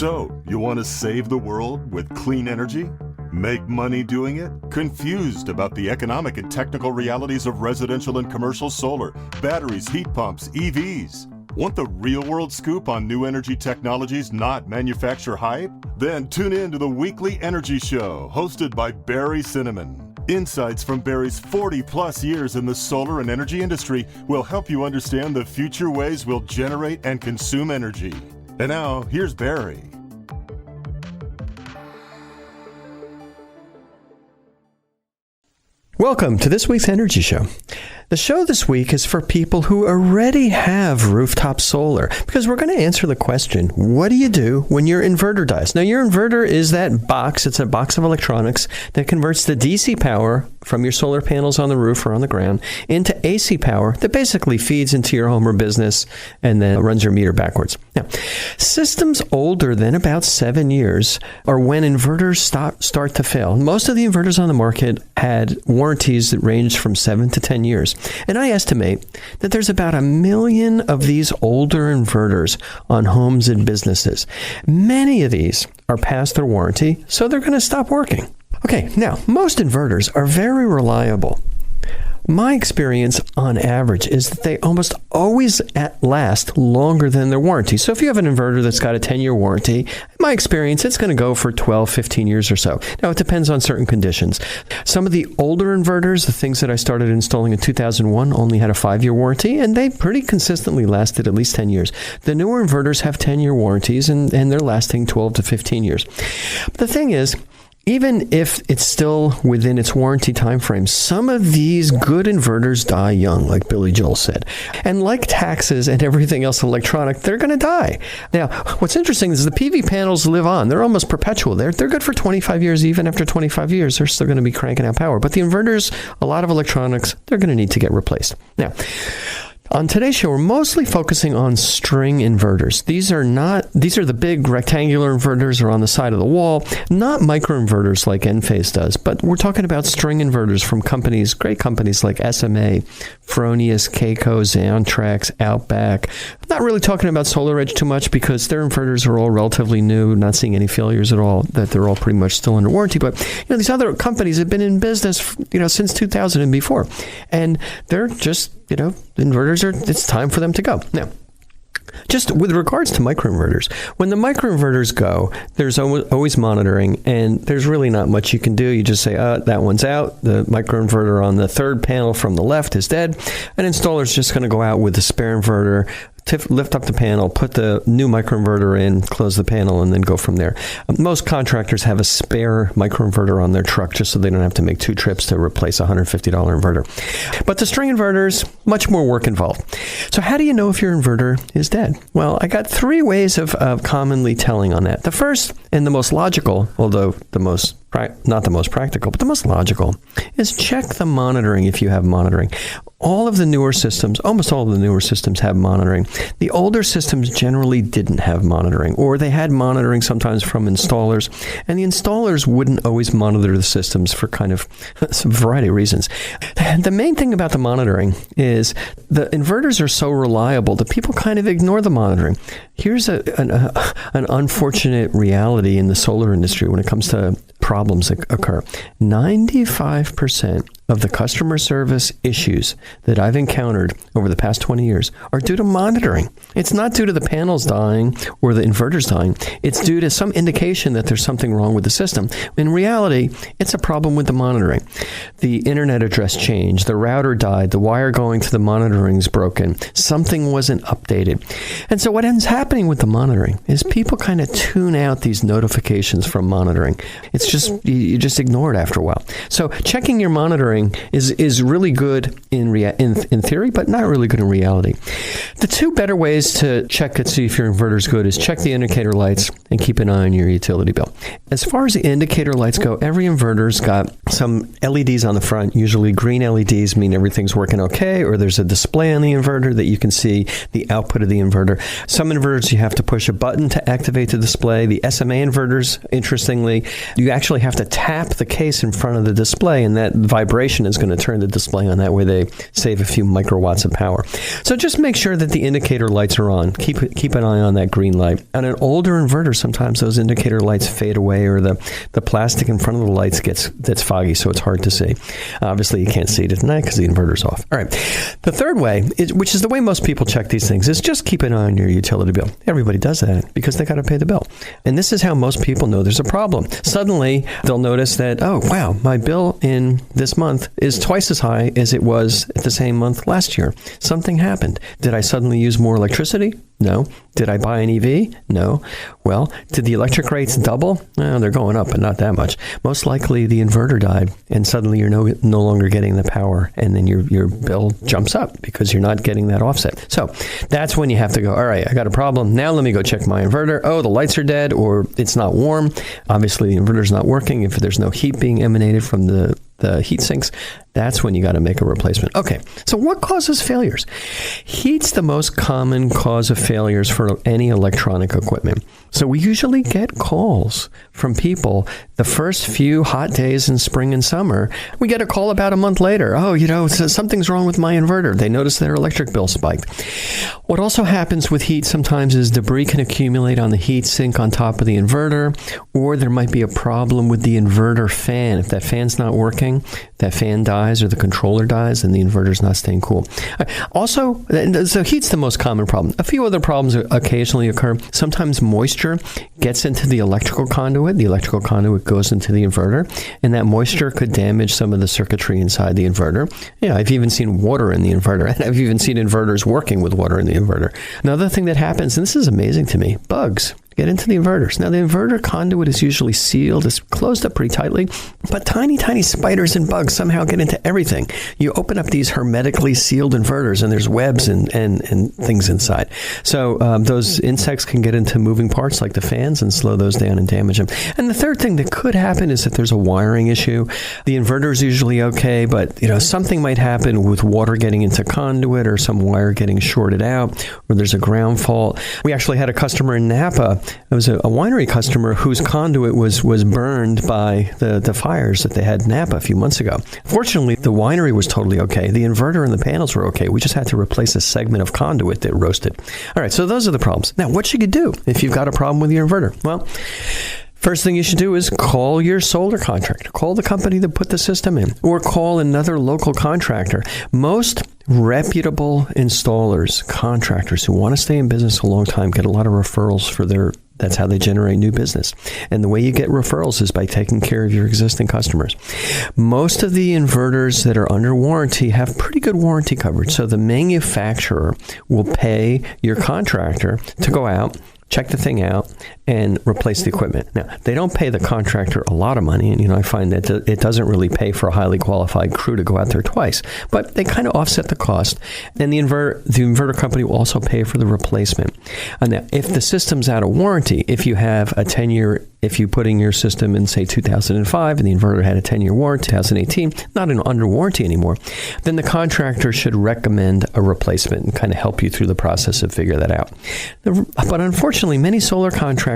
So, you want to save the world with clean energy? Make money doing it? Confused about the economic and technical realities of residential and commercial solar, batteries, heat pumps, EVs? Want the real-world scoop on new energy technologies, not manufacturer hype? Then tune in to the Weekly Energy Show, hosted by Barry Cinnamon. Insights from Barry's 40-plus years in the solar and energy industry will help you understand the future ways we'll generate and consume energy. And now, here's Barry. Welcome to this week's Energy Show. The show this week is for people who already have rooftop solar, because we're going to answer the question, what do you do when your inverter dies? Now, your inverter is that box. It's a box of electronics that converts the DC power from your solar panels on the roof or on the ground into AC power that basically feeds into your home or business and then runs your meter backwards. Now, systems older than about 7 years are when inverters start to fail. Most of the inverters on the market had warranties that ranged from 7 to 10 years. And I estimate that there's about 1 million of these older inverters on homes and businesses. Many of these are past their warranty, so they're going to stop working. Okay, now, most inverters are very reliable. My experience on average is that they almost always last longer than their warranty. So if you have an inverter that's got a 10-year warranty, in my experience, it's going to go for 12, 15 years or so. Now, it depends on certain conditions. Some of the older inverters, the things that I started installing in 2001, only had a 5-year warranty, and they pretty consistently lasted at least 10 years. The newer inverters have 10-year warranties, and they're lasting 12 to 15 years. The thing is, even if it's still within its warranty time frame, some of these good inverters die young, like Billy Joel said. And like taxes and everything else electronic, they're going to die. Now, what's interesting is the PV panels live on. They're almost perpetual. They're good for 25 years. Even after 25 years, they're still going to be cranking out power. But the inverters, a lot of electronics, they're going to need to get replaced. Now, on today's show, we're mostly focusing on string inverters. These are the big rectangular inverters or on the side of the wall, not microinverters like Enphase does, but we're talking about string inverters from great companies like SMA, Fronius, Keiko, Xantrex, Outback. I'm not really talking about SolarEdge too much because their inverters are all relatively new, not seeing any failures at all, that they're all pretty much still under warranty. But these other companies have been in business since 2000 and before, and they're just inverters it's time for them to go. Now, just with regards to microinverters, when the microinverters go, there's always monitoring, and there's really not much you can do. You just say, that one's out. The microinverter on the third panel from the left is dead. An installer's just going to go out with the spare inverter, lift up the panel, put the new microinverter in, close the panel, and then go from there. Most contractors have a spare microinverter on their truck just so they don't have to make 2 trips to replace a $150 inverter. But the string inverters, much more work involved. So how do you know if your inverter is dead? Well, I got 3 ways of commonly telling on that. The first and the most logical, although not the most practical, but the most logical, is check the monitoring if you have monitoring. Almost all of the newer systems have monitoring. The older systems generally didn't have monitoring, or they had monitoring sometimes from installers, and the installers wouldn't always monitor the systems for kind of some variety of reasons. The main thing about the monitoring is the inverters are so reliable that people kind of ignore the monitoring. Here's an unfortunate reality in the solar industry when it comes to problems that occur. 95% of the customer service issues that I've encountered over the past 20 years are due to monitoring. It's not due to the panels dying or the inverters dying. It's due to some indication that there's something wrong with the system. In reality, it's a problem with the monitoring. The internet address changed, the router died, the wire going to the monitoring is broken, something wasn't updated. And so what ends happening with the monitoring is people kind of tune out these notifications from monitoring. It's just, you just ignore it after a while. So checking your monitoring is really good in theory, but not really good in reality. The 2 better ways to check and see if your inverter is good is check the indicator lights and keep an eye on your utility bill. As far as the indicator lights go, every inverter's got some LEDs on the front. Usually green LEDs mean everything's working okay, or there's a display on the inverter that you can see the output of the inverter. Some inverters you have to push a button to activate the display. The SMA inverters, interestingly, you actually have to tap the case in front of the display, and that vibration calibration is going to turn the display on. That way they save a few microwatts of power. So just make sure that the indicator lights are on. Keep an eye on that green light. On an older inverter, sometimes those indicator lights fade away, or the plastic in front of the lights gets foggy, so it's hard to see. Obviously, you can't see it at night because the inverter's off. All right. The third way, which is the way most people check these things, is just keep an eye on your utility bill. Everybody does that because they got to pay the bill. And this is how most people know there's a problem. Suddenly, they'll notice that, oh, wow, my bill in this month is twice as high as it was at the same month last year. Something happened. Did I suddenly use more electricity? No. Did I buy an EV? No. Well, did the electric rates double? Well, they're going up, but not that much. Most likely the inverter died, and suddenly you're no longer getting the power, and then your bill jumps up because you're not getting that offset. So that's when you have to go, all right, I got a problem. Now let me go check my inverter. Oh, the lights are dead, or it's not warm. Obviously, the inverter's not working. If there's no heat being emanated from the heat sinks, that's when you got to make a replacement. Okay, so what causes failures? Heat's the most common cause of failures for any electronic equipment. So we usually get calls from people the first few hot days in spring and summer. We get a call about a month later. Oh, something's wrong with my inverter. They notice their electric bill spiked. What also happens with heat sometimes is debris can accumulate on the heat sink on top of the inverter, or there might be a problem with the inverter fan. If that fan's not working, that fan dies or the controller dies, and the inverter's not staying cool. Also, so heat's the most common problem. A few other problems occasionally occur. Sometimes moisture gets into the electrical conduit. The electrical conduit goes into the inverter, and that moisture could damage some of the circuitry inside the inverter. Yeah, I've even seen water in the inverter, and I've even seen inverters working with water in the inverter. Another thing that happens, and this is amazing to me, bugs get into the inverters. Now, the inverter conduit is usually sealed. It's closed up pretty tightly, but tiny, tiny spiders and bugs somehow get into everything. You open up these hermetically sealed inverters, and there's webs and things inside. So those insects can get into moving parts like the fans and slow those down and damage them. And the third thing that could happen is that there's a wiring issue. The inverter is usually okay, but something might happen with water getting into conduit, or some wire getting shorted out, or there's a ground fault. We actually had a customer in Napa. It was a winery customer whose conduit was burned by the fires that they had in Napa a few months ago. Fortunately, the winery was totally okay. The inverter and the panels were okay. We just had to replace a segment of conduit that roasted. All right, so those are the problems. Now, what should you do if you've got a problem with your inverter? Well, first thing you should do is call your solar contractor. Call the company that put the system in, or call another local contractor. Most reputable installers, contractors who want to stay in business a long time, get a lot of referrals that's how they generate new business. And the way you get referrals is by taking care of your existing customers. Most of the inverters that are under warranty have pretty good warranty coverage. So the manufacturer will pay your contractor to go out, check the thing out, and replace the equipment. Now, they don't pay the contractor a lot of money, and I find that it doesn't really pay for a highly qualified crew to go out there twice, but they kind of offset the cost, and the inverter company will also pay for the replacement. And now, if the system's out of warranty, if you have a 10-year, if you put in your system in, say, 2005, and the inverter had a 10-year warranty, 2018, not under warranty anymore, then the contractor should recommend a replacement and kind of help you through the process of figure that out. But unfortunately, many solar contractors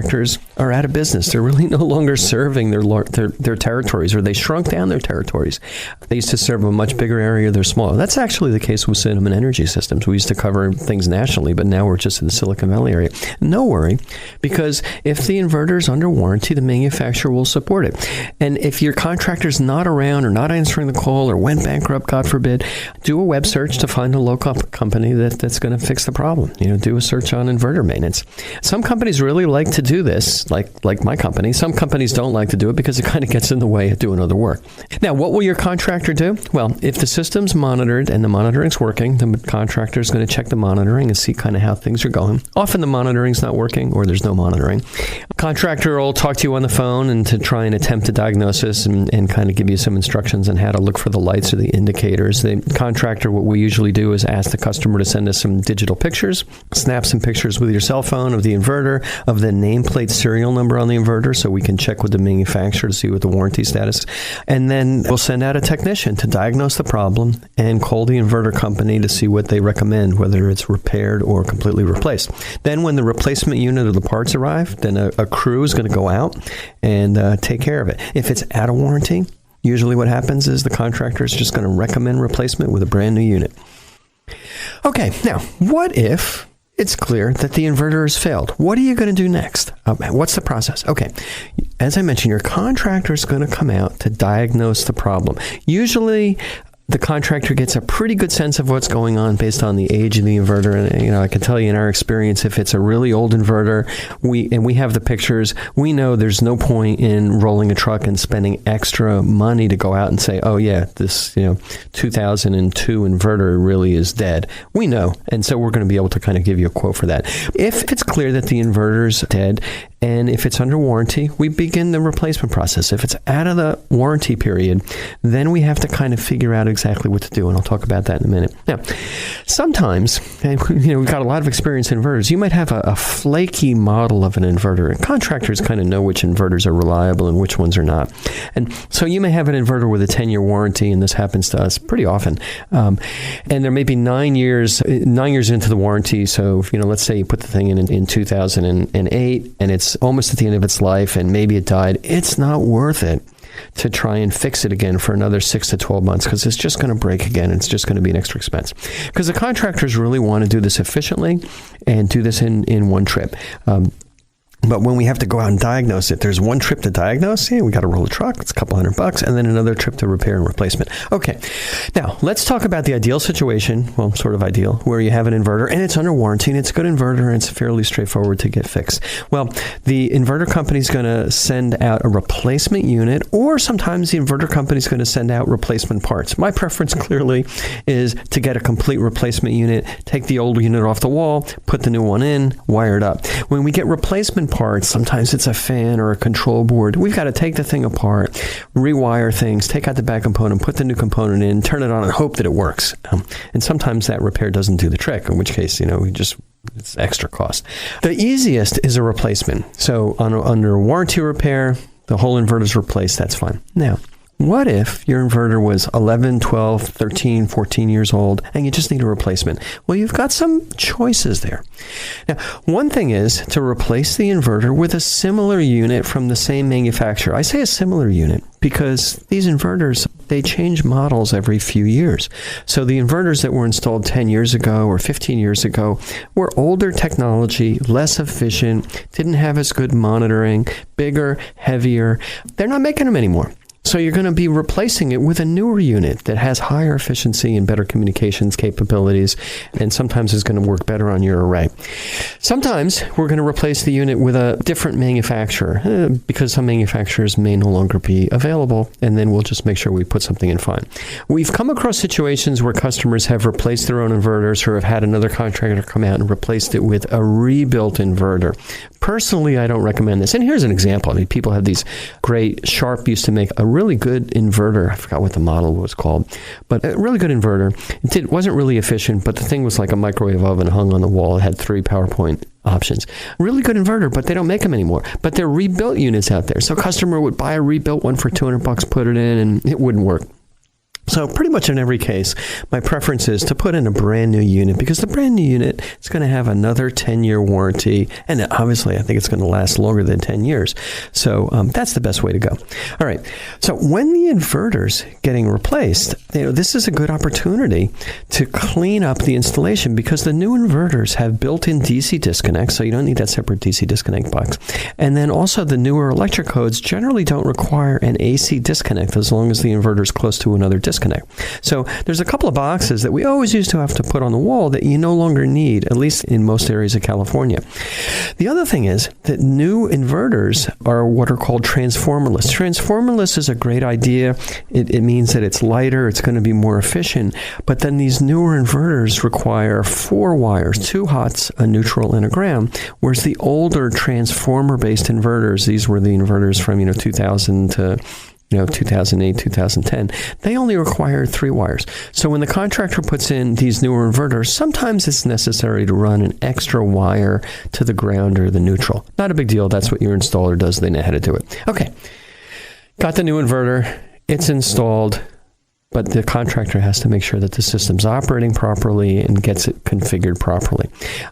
are out of business. They're really no longer serving their territories, or they shrunk down their territories. They used to serve a much bigger area. They're smaller. That's actually the case with Cinnamon Energy Systems. We used to cover things nationally, but now we're just in the Silicon Valley area. No worry, because if the inverter's under warranty, the manufacturer will support it. And if your contractor's not around or not answering the call or went bankrupt, God forbid, do a web search to find a local company that's going to fix the problem. Do a search on inverter maintenance. Some companies really like to do this, like my company. Some companies don't like to do it because it kind of gets in the way of doing other work. Now, what will your contractor do? Well, if the system's monitored and the monitoring's working, the contractor is going to check the monitoring and see kind of how things are going. Often the monitoring's not working, or there's no monitoring. Contractor will talk to you on the phone and to try and attempt a diagnosis and kind of give you some instructions on how to look for the lights or the indicators. The contractor, what we usually do is ask the customer to send us some digital pictures, snap some pictures with your cell phone of the inverter, of the nameplate serial number on the inverter, so we can check with the manufacturer to see what the warranty status is. And then we'll send out a technician to diagnose the problem and call the inverter company to see what they recommend, whether it's repaired or completely replaced. Then when the replacement unit of the parts arrive, then a crew is going to go out and take care of it. If it's out of warranty, Usually what happens is the contractor is just going to recommend replacement with a brand new unit. Okay, now, what if it's clear that the inverter has failed? What are you going to do next? What's the process? Okay, as I mentioned, your contractor is going to come out to diagnose the problem. Usually, the contractor gets a pretty good sense of what's going on based on the age of the inverter. And, I can tell you in our experience, if it's a really old inverter, we have the pictures, we know there's no point in rolling a truck and spending extra money to go out and say, oh yeah, this 2002 inverter really is dead. We know. And so we're going to be able to kind of give you a quote for that. If it's clear that the inverter's dead, and if it's under warranty, we begin the replacement process. If it's out of the warranty period, then we have to kind of figure out exactly what to do, and I'll talk about that in a minute. Now, sometimes, we've got a lot of experience in inverters. You might have a flaky model of an inverter, and contractors kind of know which inverters are reliable and which ones are not. And so you may have an inverter with a 10-year warranty, and this happens to us pretty often. And there may be 9 years into the warranty. So, let's say you put the thing in 2008, and it's almost at the end of its life, and maybe it died. It's not worth it to try and fix it again for another 6 to 12 months because it's just going to break again. It's just going to be an extra expense. Because the contractors really want to do this efficiently and do this in one trip. But when we have to go out and diagnose it, there's one trip to diagnose. We got to roll a truck. It's a couple $100, and then another trip to repair and replacement. Okay. Now, let's talk about the ideal situation, well, sort of ideal, where you have an inverter, and it's under warranty, and it's a good inverter, and it's fairly straightforward to get fixed. Well, the inverter company is going to send out a replacement unit, or sometimes the inverter company is going to send out replacement parts. My preference, clearly, is to get a complete replacement unit, take the old unit off the wall, put the new one in, wire it up. When we get replacement parts, sometimes it's a fan or a control board. We've got to take the thing apart, rewire things, take out the back component, put the new component in, turn it on, and hope that it works. And sometimes that repair doesn't do the trick, in which case, it's extra cost. The easiest is a replacement. So under warranty repair, the whole inverter's replaced. That's fine. Now, what if your inverter was 11, 12, 13, 14 years old and you just need a replacement? Well, you've got some choices there. Now, one thing is to replace the inverter with a similar unit from the same manufacturer. I say a similar unit because these inverters, they change models every few years. So the inverters that were installed 10 years ago or 15 years ago were older technology, less efficient, didn't have as good monitoring, bigger, heavier. They're not making them anymore. So you're going to be replacing it with a newer unit that has higher efficiency and better communications capabilities, and sometimes is going to work better on your array. Sometimes we're going to replace the unit with a different manufacturer because some manufacturers may no longer be available, and then we'll just make sure we put something in fine. We've come across situations where customers have replaced their own inverters or have had another contractor come out and replaced it with a rebuilt inverter. Personally, I don't recommend this. And here's an example. People have these great, Sharp used to make a really good inverter. I forgot what the model was called, but a really good inverter. It wasn't really efficient, but the thing was like a microwave oven hung on the wall. It had 3 PowerPoint options. Really good inverter, but they don't make them anymore. But there are rebuilt units out there. So a customer would buy a rebuilt one for $200, put it in, and it wouldn't work. So pretty much in every case, my preference is to put in a brand new unit because the brand new unit is going to have another 10-year warranty. And obviously, I think it's going to last longer than 10 years. So that's the best way to go. All right. So when the inverter's getting replaced, this is a good opportunity to clean up the installation because the new inverters have built-in DC disconnects, so you don't need that separate DC disconnect box. And then also the newer electric codes generally don't require an AC disconnect as long as the inverter is close to another disconnect. So there's a couple of boxes that we always used to have to put on the wall that you no longer need, at least in most areas of California. The other thing is that new inverters are what are called transformerless. Transformerless is a great idea. It means that it's lighter, it's going to be more efficient, but then these newer inverters require 4 wires, 2 hots, a neutral, and a ground, whereas the older transformer-based inverters, these were the inverters from 2000 to 2008, 2010, they only require 3 wires. So when the contractor puts in these newer inverters, sometimes it's necessary to run an extra wire to the ground or the neutral. Not a big deal. That's what your installer does. They know how to do it. Okay. Got the new inverter. It's installed. but the contractor has to make sure that the system's operating properly and gets it configured properly.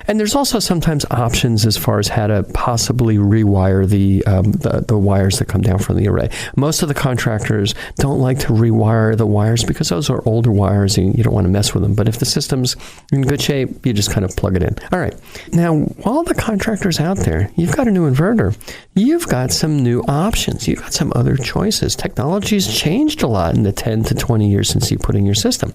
And there's also sometimes options as far as how to possibly rewire the wires that come down from the array. Most of the contractors don't like to rewire the wires because those are older wires and you don't want to mess with them. But if the system's in good shape, you just kind of plug it in. All right. Now, while the contractor's out there, you've got a new inverter. You've got some new options. You've got some other choices. Technology's changed a lot in the 10 to 20 years since you put in your system.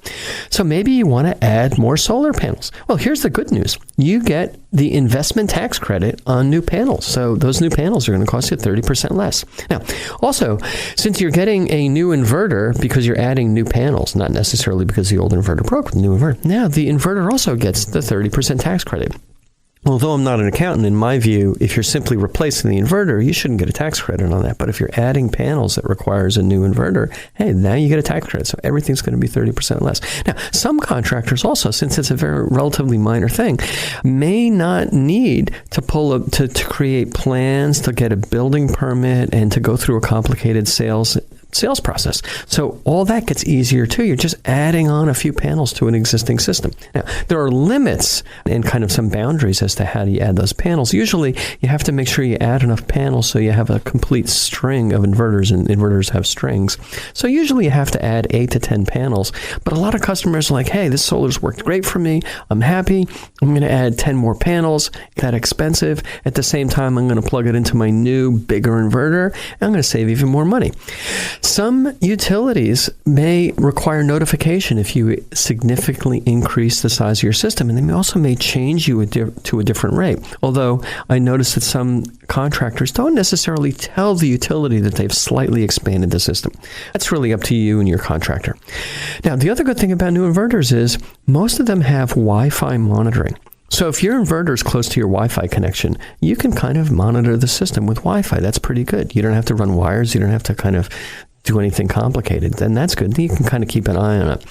So maybe you want to add more solar panels. Well, here's the good news. You get the investment tax credit on new panels. So those new panels are going to cost you 30% less. Now, also, since you're getting a new inverter because you're adding new panels, not necessarily because the old inverter broke, the new inverter, now the inverter also gets the 30% tax credit. Although I'm not an accountant, in my view, if you're simply replacing the inverter, you shouldn't get a tax credit on that. But if you're adding panels that requires a new inverter, hey, now you get a tax credit. So everything's going to be 30% less. Now, some contractors also, since it's a very relatively minor thing, may not need to to create plans, to get a building permit, and to go through a complicated sales process. So all that gets easier too. You're just adding on a few panels to an existing system. Now, there are limits and kind of some boundaries as to how do you add those panels. Usually, you have to make sure you add enough panels so you have a complete string of inverters, and inverters have strings. So usually you have to add 8 to 10 panels. But a lot of customers are like, hey, this solar's worked great for me. I'm happy. I'm going to add 10 more panels. It's that expensive. At the same time, I'm going to plug it into my new, bigger inverter, and I'm going to save even more money. Some utilities may require notification if you significantly increase the size of your system, and they also may change you to a different rate. Although I noticed that some contractors don't necessarily tell the utility that they've slightly expanded the system. That's really up to you and your contractor. Now, the other good thing about new inverters is most of them have Wi-Fi monitoring. So if your inverter is close to your Wi-Fi connection, you can kind of monitor the system with Wi-Fi. That's pretty good. You don't have to run wires. You don't have to kind of do anything complicated. Then that's good. You can kind of keep an eye on it.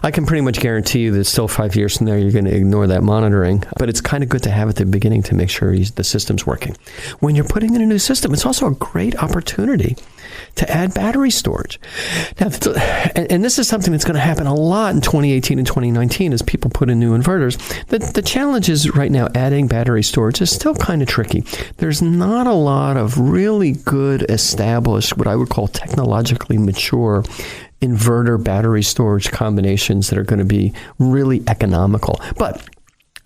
I can pretty much guarantee you that still 5 years from now, you're going to ignore that monitoring. But it's kind of good to have at the beginning to make sure the system's working. When you're putting in a new system, it's also a great opportunity to add battery storage. Now, and this is something that's going to happen a lot in 2018 and 2019 as people put in new inverters. The challenge is right now adding battery storage is still kind of tricky. There's not a lot of really good established, what I would call technologically mature inverter battery storage combinations that are going to be really economical. But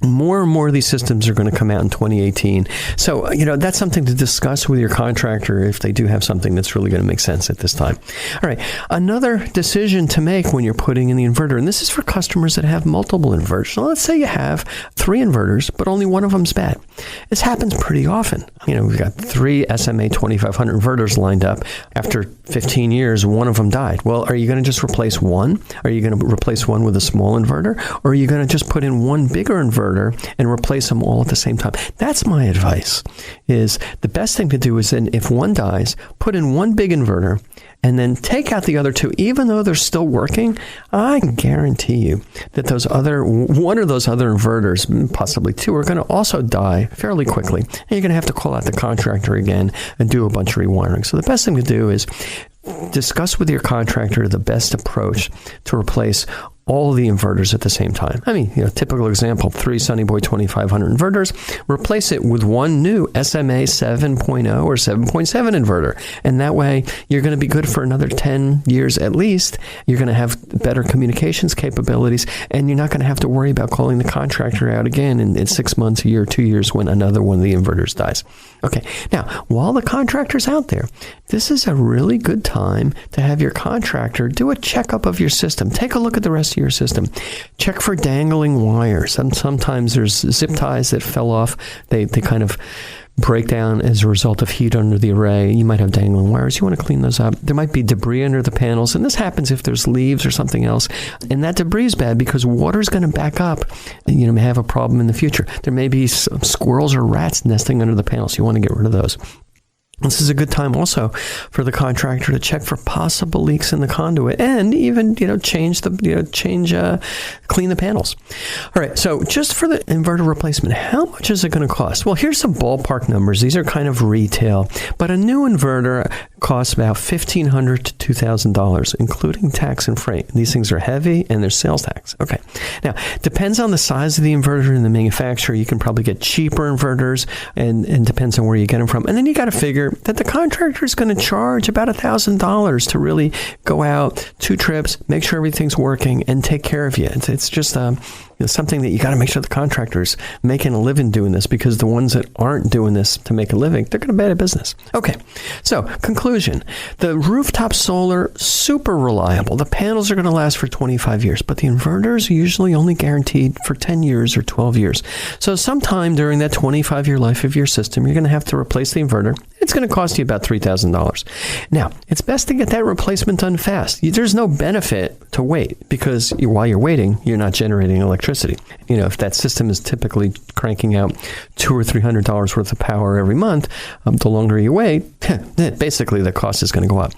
more and more of these systems are going to come out in 2018. So, that's something to discuss with your contractor if they do have something that's really going to make sense at this time. All right. Another decision to make when you're putting in the inverter, and this is for customers that have multiple inverters. So let's say you have 3 inverters, but only one of them's bad. This happens pretty often. We've got 3 SMA 2500 inverters lined up. After 15 years, one of them died. Well, are you going to just replace one? Are you going to replace one with a small inverter? Or are you going to just put in one bigger inverter and replace them all at the same time? That's my advice. Is the best thing to do is then if one dies, put in one big inverter and then take out the other 2. Even though they're still working, I can guarantee you that one of those other inverters, possibly 2, are going to also die fairly quickly. And you're going to have to call out the contractor again and do a bunch of rewiring. So the best thing to do is discuss with your contractor the best approach to replace all the inverters at the same time. I mean, typical example, 3 Sunny Boy 2500 inverters, replace it with one new SMA 7.0 or 7.7 inverter. And that way, you're going to be good for another 10 years at least. You're going to have better communications capabilities, and you're not going to have to worry about calling the contractor out again in 6 months, a year, 2 years when another one of the inverters dies. Okay, now, while the contractor's out there, this is a really good time to have your contractor do a checkup of your system. Take a look at the rest of your system. Check for dangling wires. Sometimes there's zip ties that fell off. They kind of break down as a result of heat under the array. You might have dangling wires. You want to clean those up. There might be debris under the panels, and this happens if there's leaves or something else. And that debris is bad because water's going to back up, and you may have a problem in the future. There may be some squirrels or rats nesting under the panels. You want to get rid of those. This is a good time also for the contractor to check for possible leaks in the conduit and even, clean the panels. All right. So just for the inverter replacement, how much is it going to cost? Well, here's some ballpark numbers. These are kind of retail, but a new inverter costs about $1,500 to $2,000, including tax and freight. These things are heavy and there's sales tax. Okay. Now, depends on the size of the inverter and the manufacturer. You can probably get cheaper inverters and depends on where you get them from. And then you got to figure that the contractor is going to charge about $1,000 to really go out 2 trips, make sure everything's working, and take care of you. It's just something that you got to make sure the contractor's making a living doing this, because the ones that aren't doing this to make a living, they're going to be out of business. Okay, so conclusion. The rooftop solar, super reliable. The panels are going to last for 25 years, but the inverters are usually only guaranteed for 10 years or 12 years. So sometime during that 25-year life of your system, you're going to have to replace the inverter. It's going to cost you about $3,000. Now, it's best to get that replacement done fast. There's no benefit to wait, because while you're waiting, you're not generating electricity. If that system is typically cranking out $200 or $300 worth of power every month, the longer you wait, basically the cost is going to go up.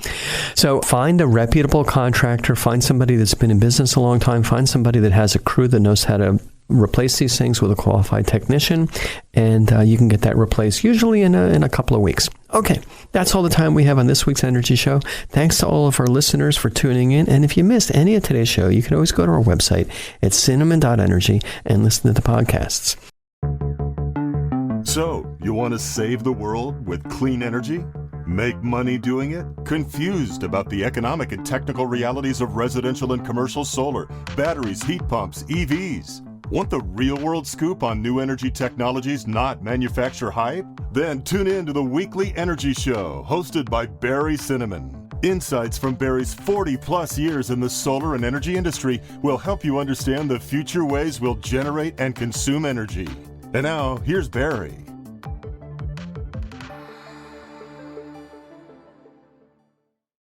So find a reputable contractor, find somebody that's been in business a long time, find somebody that has a crew that knows how to replace these things with a qualified technician, and you can get that replaced usually in a couple of weeks. Okay, that's all the time we have on this week's Energy Show. Thanks to all of our listeners for tuning in, and if you missed any of today's show, you can always go to our website at cinnamon.energy and listen to the podcasts. So, you want to save the world with clean energy? Make money doing it? Confused about the economic and technical realities of residential and commercial solar, batteries, heat pumps, EVs? Want the real-world scoop on new energy technologies, not manufacturer hype? Then tune in to the weekly Energy Show, hosted by Barry Cinnamon. Insights from Barry's 40-plus years in the solar and energy industry will help you understand the future ways we'll generate and consume energy. And now, here's Barry.